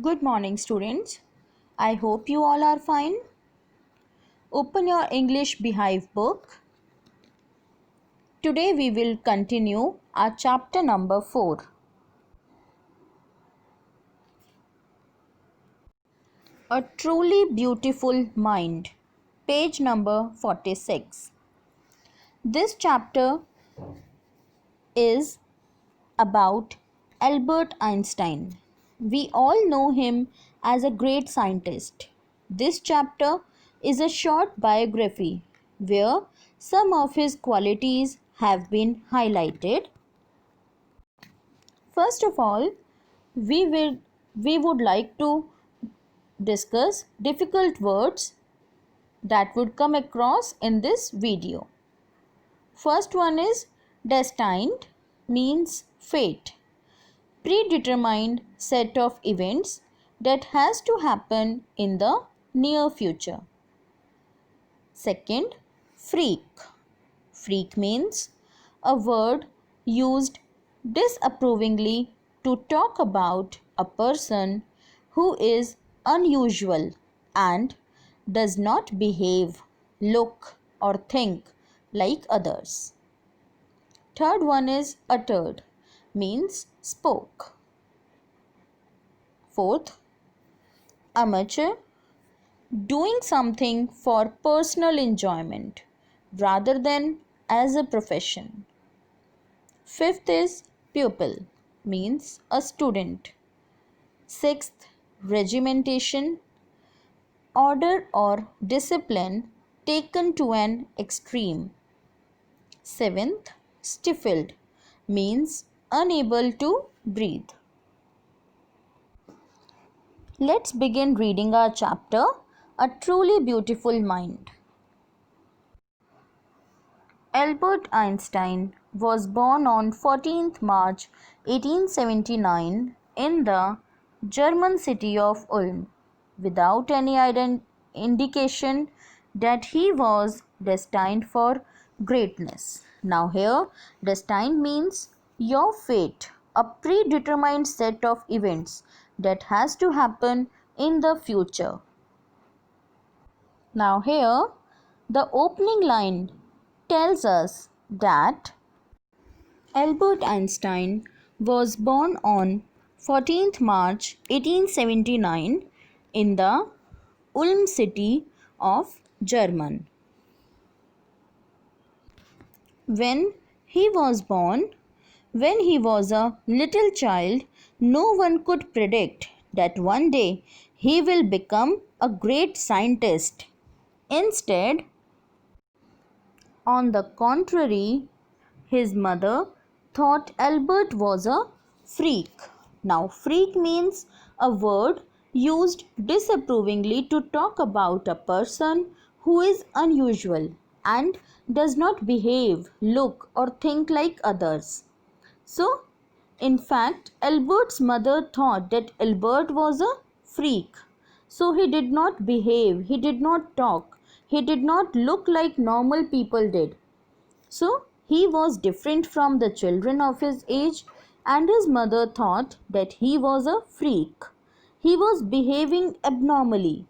Good morning, students. I hope you all are fine. Open your English Beehive book. Today we will continue our chapter number 4. A truly beautiful mind. Page number 46. This chapter is about Albert Einstein. We all know him as a great scientist. This chapter is a short biography where some of his qualities have been highlighted. First of all, we would like to discuss difficult words that would come across in this video. First one is destined, means fate, predetermined set of events that has to happen in the near future. Second, freak. Freak means a word used disapprovingly to talk about a person who is unusual and does not behave, look, or think like others. Third one is uttered, means spoke. Fourth, amateur, doing something for personal enjoyment rather than as a profession. Fifth is pupil, means a student. Sixth, regimentation, order or discipline taken to an extreme. Seventh, stifled, means unable to breathe. Let's begin reading our chapter, A Truly Beautiful Mind. Albert Einstein was born on 14th March 1879 in the German city of Ulm, without any indication that he was destined for greatness. Now here, destined means your fate, a predetermined set of events that has to happen in the future. Now here, the opening line tells us that Albert Einstein was born on 14th March 1879 in the Ulm city of Germany. When he was born, when he was a little child, no one could predict that one day he will become a great scientist. Instead, on the contrary, his mother thought Albert was a freak. Now, freak means a word used disapprovingly to talk about a person who is unusual and does not behave, look, or think like others. So, in fact, Albert's mother thought that Albert was a freak. So, he did not behave, he did not talk, he did not look like normal people did. So, he was different from the children of his age, and his mother thought that he was a freak. He was behaving abnormally.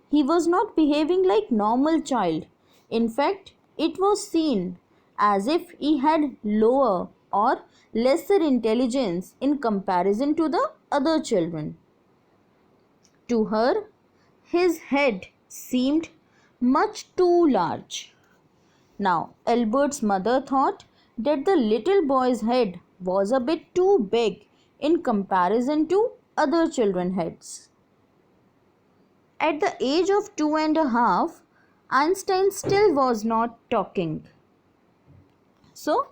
He was not behaving like normal child. In fact, it was seen as if he had lower or lesser intelligence in comparison to the other children. To her, his head seemed much too large. Now, Albert's mother thought that the little boy's head was a bit too big in comparison to other children's heads. At the age of 2.5, Einstein still was not talking. So,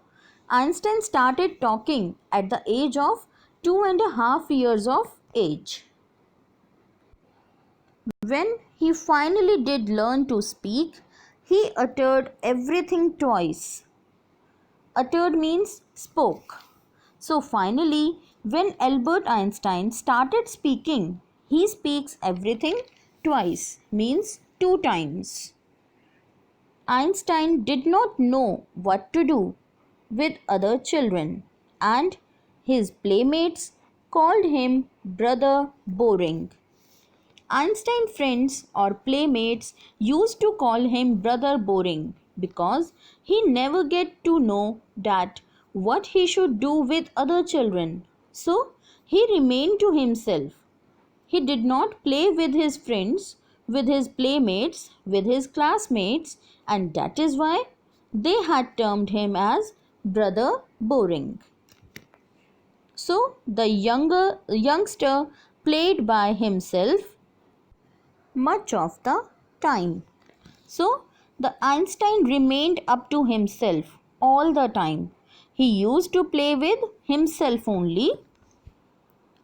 Einstein started talking at the age of 2.5 years of age. When he finally did learn to speak, he uttered everything twice. Uttered means spoke. So finally, when Albert Einstein started speaking, he speaks everything twice, means 2 times. Einstein did not know what to do with other children, and his playmates called him Brother Boring. Einstein friends or playmates used to call him Brother Boring because he never get to know that what he should do with other children. So he remained to himself. He did not play with his friends, with his playmates, with his classmates, and that is why they had termed him as Brother Boring. So the youngster played by himself much of the time. So the Einstein remained up to himself all the time. He used to play with himself only.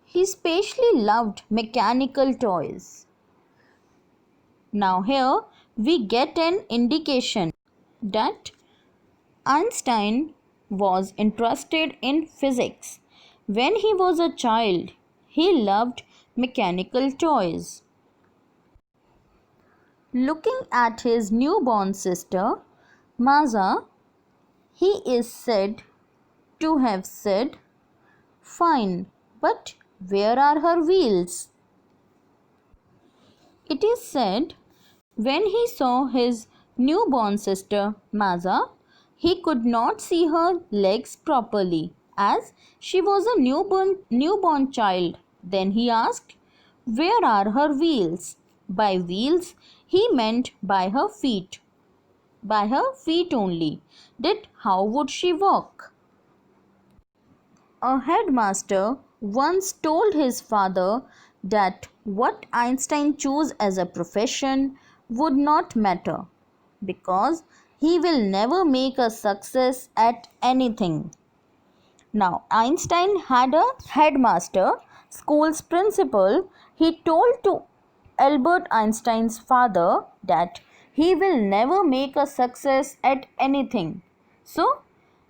He especially loved mechanical toys. Now here we get an indication that Einstein was interested in physics. When he was a child, he loved mechanical toys. Looking at his newborn sister, Maza, he is said to have said, "Fine, but where are her wheels?" It is said when he saw his newborn sister Maza, he could not see her legs properly as she was a newborn child. Then he asked, "Where are her wheels?" By wheels, he meant by her feet. By her feet only. That how would she walk? A headmaster once told his father that what Einstein chose as a profession would not matter because he will never make a success at anything. Now, Einstein had a headmaster, school's principal. He told to Albert Einstein's father that he will never make a success at anything. So,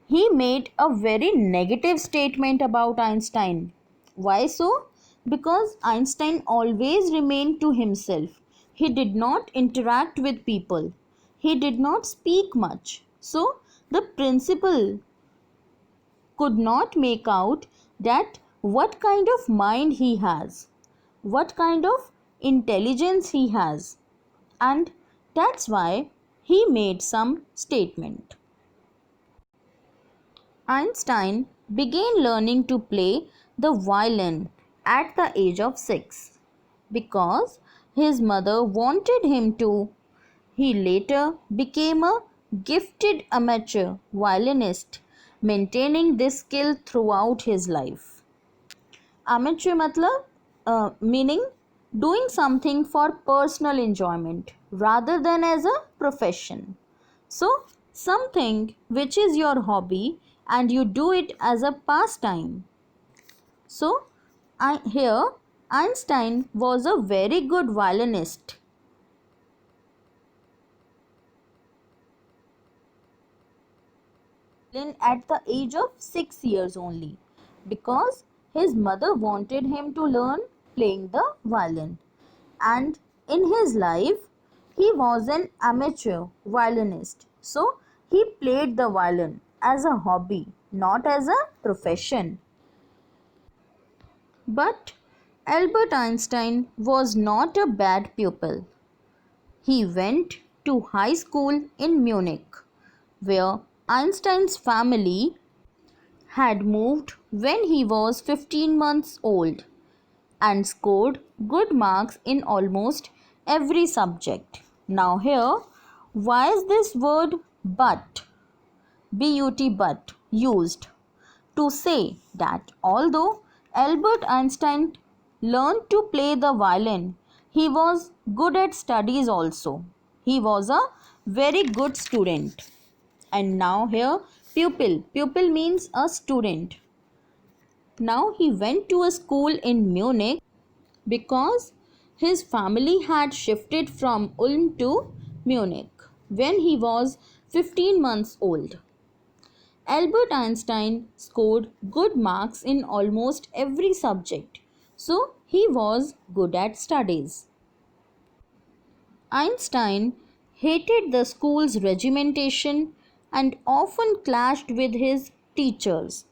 he made a very negative statement about Einstein. Why so? Because Einstein always remained to himself. He did not interact with people. He did not speak much. So, the principal could not make out that what kind of mind he has, what kind of intelligence he has, and that's why he made some statement. Einstein began learning to play the violin at the age of 6 because his mother wanted him to. He later became a gifted amateur violinist, maintaining this skill throughout his life. Amateur matlab meaning doing something for personal enjoyment rather than as a profession. So, something which is your hobby and you do it as a pastime. So, here Einstein was a very good violinist. At the age of 6 years only because his mother wanted him to learn playing the violin, and in his life he was an amateur violinist, so he played the violin as a hobby, not as a profession. But Albert Einstein was not a bad pupil. He went to high school in Munich, where Einstein's family had moved when he was 15 months old and scored good marks in almost every subject. Now, here, why is this word but, but, used? To say that although Albert Einstein learned to play the violin, he was good at studies also. He was a very good student. And now here pupil means a student. Now he went to a school in Munich because his family had shifted from Ulm to Munich when he was 15 months old. Albert Einstein scored good marks in almost every subject, so he was good at studies. Einstein hated the school's regimentation and often clashed with his teachers.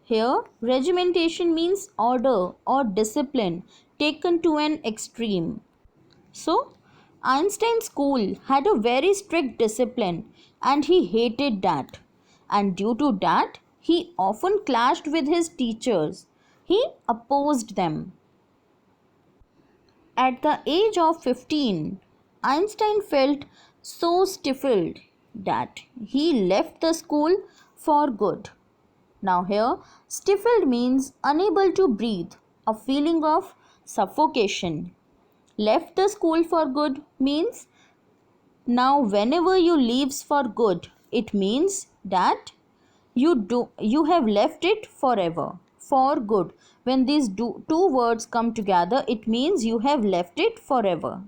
Here, regimentation means order or discipline taken to an extreme. So, Einstein's school had a very strict discipline and he hated that. And due to that, he often clashed with his teachers. He opposed them. At the age of 15, Einstein felt so stifled that he left the school for good. Now, here, stifled means unable to breathe, a feeling of suffocation. Left the school for good means now whenever you leaves for good, it means that you have left it forever for good. When these two words come together, it means you have left it forever.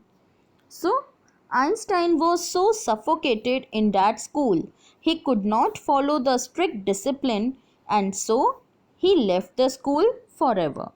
So Einstein was so suffocated in that school, he could not follow the strict discipline, and so he left the school forever.